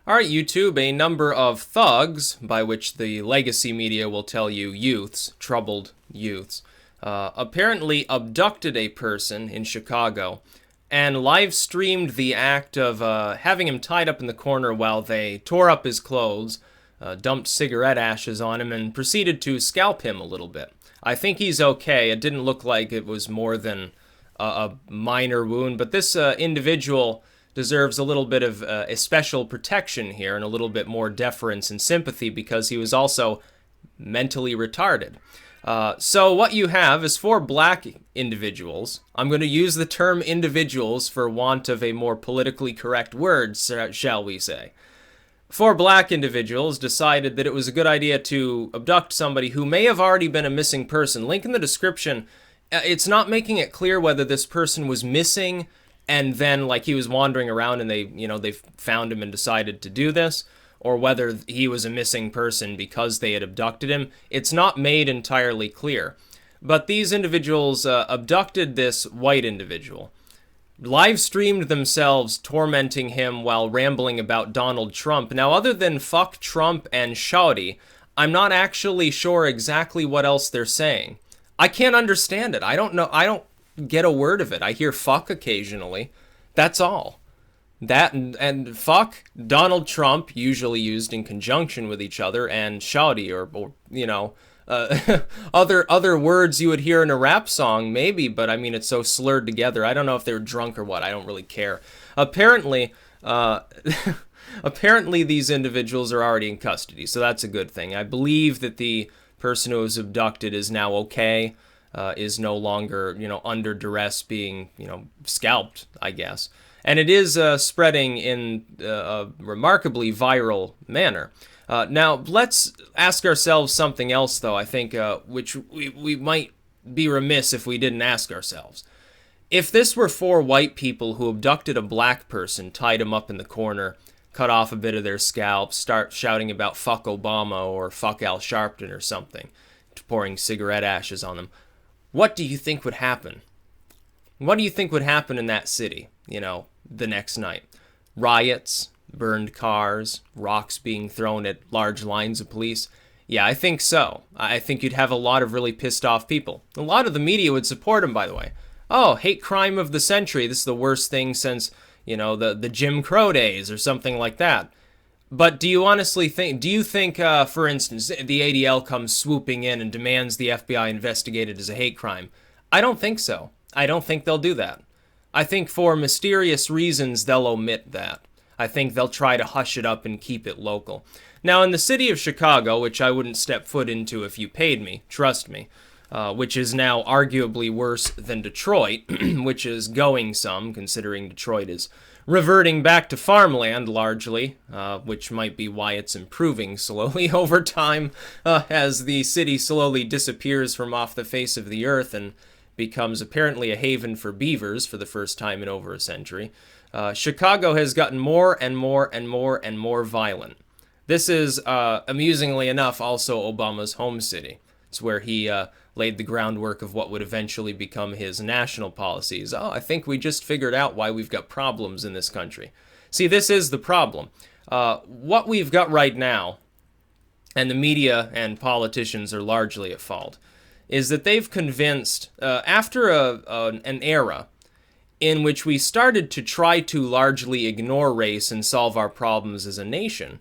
Alright, YouTube, a number of thugs, by which the legacy media will tell you youths, troubled youths, apparently abducted a person in Chicago and live streamed the act of having him tied up in the corner while they tore up his clothes, dumped cigarette ashes on him, and proceeded to scalp him a little bit. I think he's okay. It didn't look like it was more than a minor wound, but this individual deserves a little bit of a special protection here and a little bit more deference and sympathy because he was also mentally retarded. So what you have is four black individuals. I'm going to use the term individuals for want of a more politically correct word, shall we say. Four black individuals decided that it was a good idea to abduct somebody who may have already been a missing person. Link in the description. It's not making it clear whether this person was missing and then like he was wandering around and they found him and decided to do this, or whether he was a missing person because they had abducted him. It's not made entirely clear. But these individuals abducted this white individual, live streamed themselves tormenting him while rambling about Donald Trump. Now, other than fuck Trump and shawty, I'm not actually sure exactly what else they're saying. I can't understand it. I don't know. I don't get a word of it. I hear fuck occasionally. That's all. That and fuck, Donald Trump, usually used in conjunction with each other, and shawty, or other words you would hear in a rap song, maybe, but I mean, it's so slurred together. I don't know if they were drunk or what. I don't really care. Apparently, apparently these individuals are already in custody, so that's a good thing. I believe that the person who was abducted is now okay, is no longer, under duress being, scalped, I guess. And it is spreading in a remarkably viral manner. Now, let's ask ourselves something else, though, I think, which we might be remiss if we didn't ask ourselves. If this were four white people who abducted a black person, tied him up in the corner, cut off a bit of their scalp, start shouting about fuck Obama or fuck Al Sharpton or something, pouring cigarette ashes on them, what do you think would happen? What do you think would happen in that city, the next night? Riots, burned cars, rocks being thrown at large lines of police? Yeah, I think so. I think you'd have a lot of really pissed off people. A lot of the media would support him, by the way. Oh, hate crime of the century. This is the worst thing since, the Jim Crow days or something like that. But do you honestly think, for instance, the ADL comes swooping in and demands the FBI investigate it as a hate crime? I don't think so. I don't think they'll do that. I think for mysterious reasons, they'll omit that. I think they'll try to hush it up and keep it local. Now, in the city of Chicago, which I wouldn't step foot into if you paid me, trust me, which is now arguably worse than Detroit, which is going some, considering Detroit is reverting back to farmland largely, which might be why it's improving slowly over time as the city slowly disappears from off the face of the earth and becomes apparently a haven for beavers for the first time in over a century. Chicago has gotten more and more and more and more violent. This is, amusingly enough, also Obama's home city. It's where he laid the groundwork of what would eventually become his national policies. Oh, I think we just figured out why we've got problems in this country. See, this is the problem. What we've got right now, and the media and politicians are largely at fault, is that they've convinced, after an era in which we started to try to largely ignore race and solve our problems as a nation,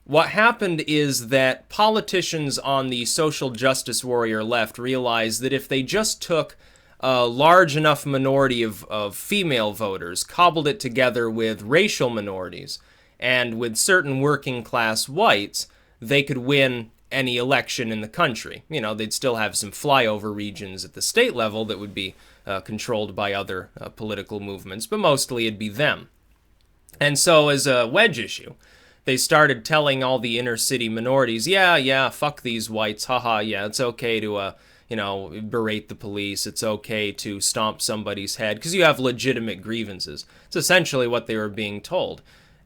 what happened is that politicians on the social justice warrior left realized that if they just took a large enough minority of female voters, cobbled it together with racial minorities, and with certain working class whites, they could win any election in the country. They'd still have some flyover regions at the state level that would be controlled by other political movements, but mostly it'd be them. And so as a wedge issue, they started telling all the inner city minorities, yeah, fuck these whites, haha, yeah, it's okay to, berate the police, it's okay to stomp somebody's head, because you have legitimate grievances. It's essentially what they were being told.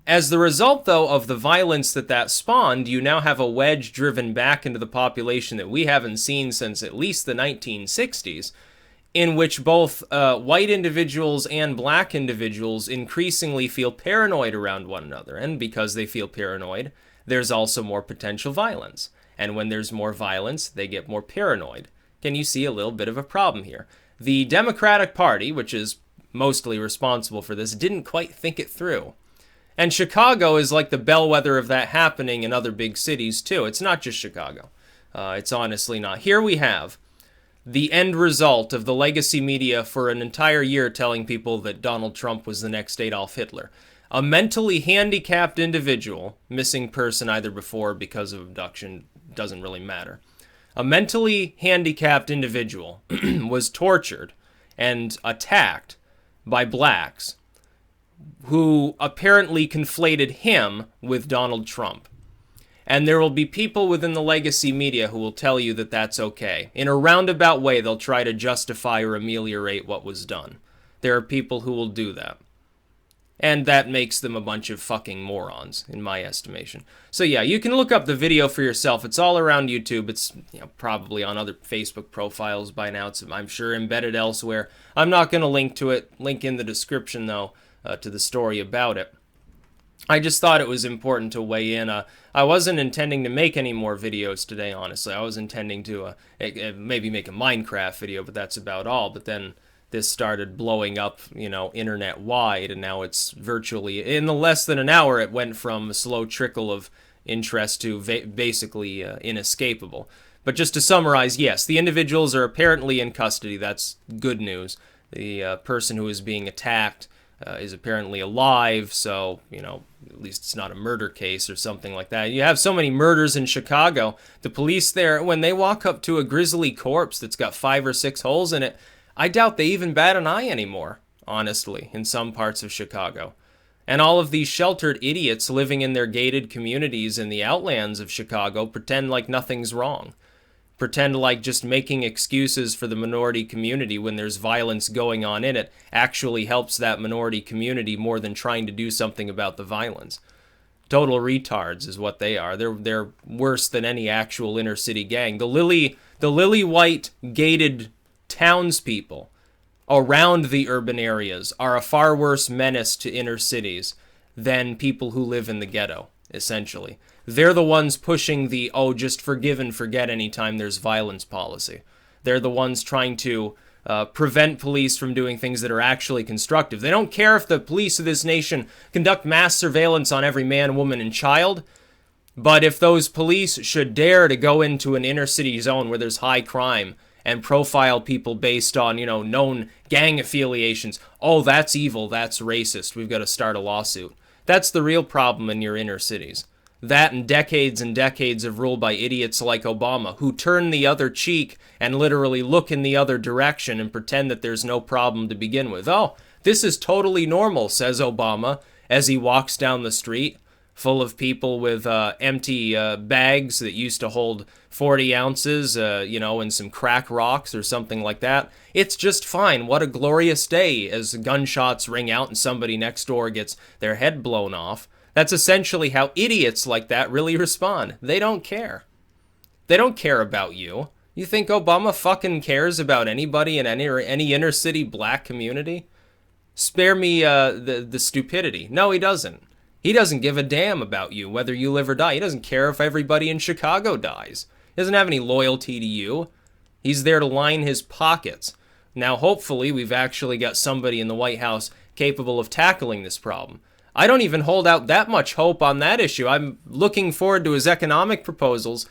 As the result, though, of the violence that spawned, you now have a wedge driven back into the population that we haven't seen since at least the 1960s, in which both white individuals and black individuals increasingly feel paranoid around one another. And because they feel paranoid, there's also more potential violence. And when there's more violence, they get more paranoid. Can you see a little bit of a problem here? The Democratic Party, which is mostly responsible for this, didn't quite think it through. And Chicago is like the bellwether of that happening in other big cities, too. It's not just Chicago. It's honestly not. Here we have the end result of the legacy media for an entire year telling people that Donald Trump was the next Adolf Hitler. A mentally handicapped individual, missing person either before or because of abduction, doesn't really matter. A mentally handicapped individual was tortured and attacked by blacks who apparently conflated him with Donald Trump. And there will be people within the legacy media who will tell you that that's okay. In a roundabout way, they'll try to justify or ameliorate what was done. There are people who will do that. And that makes them a bunch of fucking morons, in my estimation. So yeah, you can look up the video for yourself. It's all around YouTube. It's probably on other Facebook profiles by now. It's, I'm sure, embedded elsewhere. I'm not going to link to it. Link in the description, though, to the story about it. I just thought it was important to weigh in. I wasn't intending to make any more videos today, honestly. I was intending to maybe make a Minecraft video, but that's about all. But then this started blowing up, internet-wide, and now it's virtually, in less than an hour, it went from a slow trickle of interest to basically inescapable. But just to summarize, yes, the individuals are apparently in custody. That's good news. The person who is being attacked is apparently alive, so, at least it's not a murder case or something like that. You have so many murders in Chicago. The police there, when they walk up to a grisly corpse that's got 5 or 6 holes in it, I doubt they even bat an eye anymore, honestly, in some parts of Chicago. And all of these sheltered idiots living in their gated communities in the outlands of Chicago pretend like nothing's wrong. Pretend like just making excuses for the minority community when there's violence going on in it actually helps that minority community more than trying to do something about the violence. Total retards is what they are. They're worse than any actual inner city gang. The lily white gated townspeople around the urban areas are a far worse menace to inner cities than people who live in the ghetto, essentially. They're the ones pushing the, just forgive and forget anytime there's violence policy. They're the ones trying to prevent police from doing things that are actually constructive. They don't care if the police of this nation conduct mass surveillance on every man, woman, and child, but if those police should dare to go into an inner city zone where there's high crime and profile people based on, known gang affiliations, that's evil, that's racist, we've got to start a lawsuit. That's the real problem in your inner cities. That and decades of rule by idiots like Obama, who turn the other cheek and literally look in the other direction and pretend that there's no problem to begin with. This is totally normal, says Obama, as he walks down the street, full of people with empty bags that used to hold 40 ounces, and some crack rocks or something like that. It's just fine. What a glorious day as gunshots ring out and somebody next door gets their head blown off. That's essentially how idiots like that really respond. They don't care. They don't care about you. You think Obama fucking cares about anybody in any inner city black community? Spare me the stupidity. No, he doesn't. He doesn't give a damn about you, whether you live or die. He doesn't care if everybody in Chicago dies. He doesn't have any loyalty to you. He's there to line his pockets. Now, hopefully, we've actually got somebody in the White House capable of tackling this problem. I don't even hold out that much hope on that issue. I'm looking forward to his economic proposals,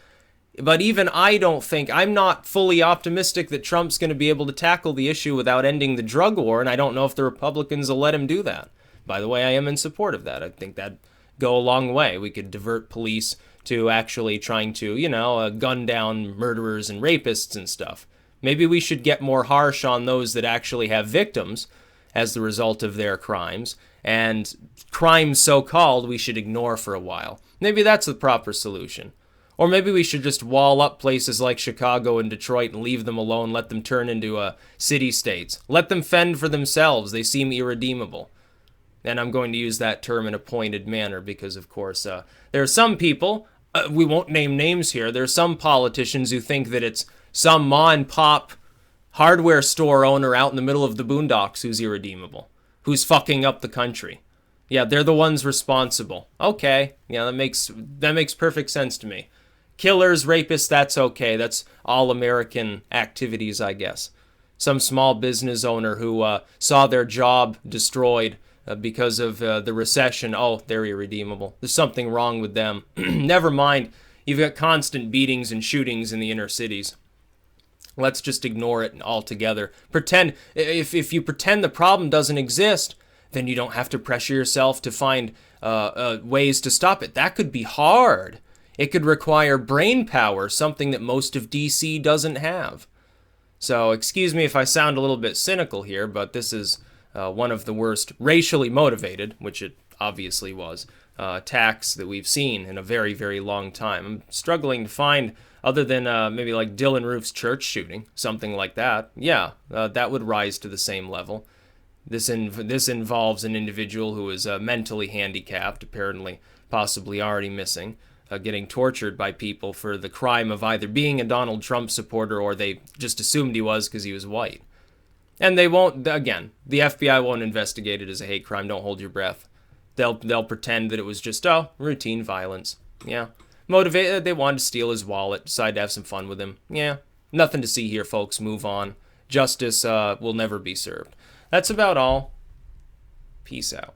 but even I'm not fully optimistic that Trump's going to be able to tackle the issue without ending the drug war, and I don't know if the Republicans will let him do that. By the way, I am in support of that. I think that'd go a long way. We could divert police to actually trying to, gun down murderers and rapists and stuff. Maybe we should get more harsh on those that actually have victims as the result of their crimes, and crimes so-called we should ignore for a while. Maybe that's the proper solution. Or maybe we should just wall up places like Chicago and Detroit and leave them alone, let them turn into city-states. Let them fend for themselves. They seem irredeemable. And I'm going to use that term in a pointed manner because, of course, there are some people, we won't name names here, there are some politicians who think that it's some ma and pop Hardware store owner out in the middle of the boondocks who's irredeemable, who's fucking up the country. Yeah, they're the ones responsible. Okay, yeah, that makes perfect sense to me. Killers, rapists, that's okay. That's all American activities, I guess. Some small business owner who saw their job destroyed because of the recession. Oh, they're irredeemable. There's something wrong with them. Never mind. You've got constant beatings and shootings in the inner cities. Let's just ignore it altogether. Pretend, if you pretend the problem doesn't exist, then you don't have to pressure yourself to find ways to stop it. That could be hard. It could require brain power, something that most of DC doesn't have. So excuse me if I sound a little bit cynical here, but this is one of the worst racially motivated, which it obviously was, attacks that we've seen in a very, very long time. I'm struggling to find, other than maybe like Dylan Roof's church shooting, something like that. Yeah, that would rise to the same level. This involves an individual who is mentally handicapped, apparently, possibly already missing, getting tortured by people for the crime of either being a Donald Trump supporter or they just assumed he was because he was white. And they won't, again, the FBI won't investigate it as a hate crime. Don't hold your breath. They'll pretend that it was just, routine violence. Yeah. Motivated, they wanted to steal his wallet, decided to have some fun with him. Yeah. Nothing to see here, folks. Move on. Justice will never be served. That's about all. Peace out.